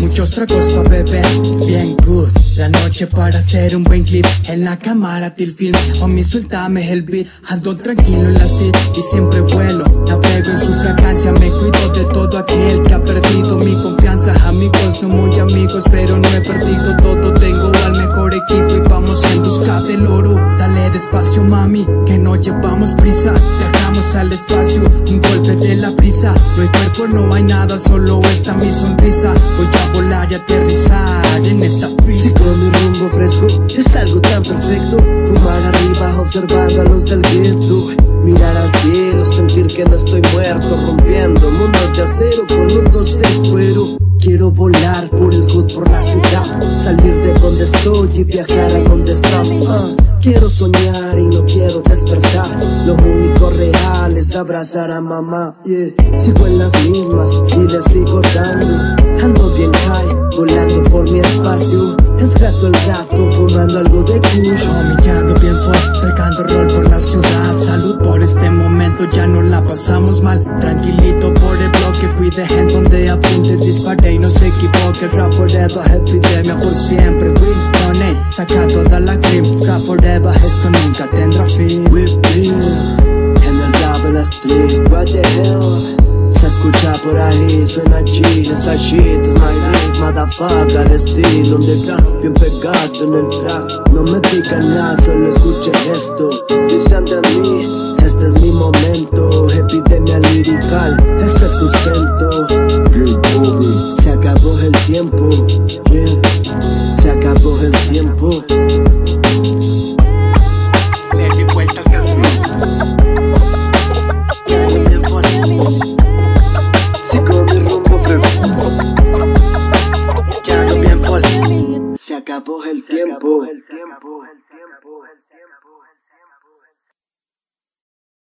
muchos tragos pa' beber. Bien good, la noche para hacer un buen clip. En la cámara til film, homie suéltame el beat. Ando tranquilo en la street y siempre vuelo. Navego en su fragancia, me cuido de todo aquel que ha perdido mi confianza. Amigos, no muy amigos, pero no he perdido todo. Tengo al mejor equipo y vamos en busca del oro. Dale despacio mami, que no llevamos prisa. Viajamos al espacio, un golpe de la brisa. No hay cuerpo, no hay nada, solo está mi sonrisa. Voy a volar y aterrizar en esta pista. Si con mi rumbo fresco es algo tan perfecto, fumar arriba observando a los del gueto, mirar al cielo, sentir que no estoy muerto, rompiendo mundos de acero con nudos de cuero. Quiero volar por el hood, por la ciudad, salir de donde estoy y viajar a donde estás. Quiero soñar y no quiero despertar. Lo único real es abrazar a mamá, yeah. Sigo en las mismas y le sigo dando. Ando bien high, volando por mi espacio. Es grato el rato, fumando algo de kush. Humillando bien fuerte, pegando rol por la ciudad. Salud por este momento, ya no la pasamos mal. Tranquilito por el bloque, cuide en donde apunte. Disparé y no se equivoque. Rap forever, epidemia por siempre. Will Money, saca toda la cream. Rap forever, esto nunca tendrá fin. Whip en el rap en la street. What the hell? Se escucha por ahí, suena G, esa shit es my beat, motherfucker, estilo underground, bien pegado en el track. No me digan nada, solo escuche esto. Este es mi momento, epidemia lirical, es el sustento.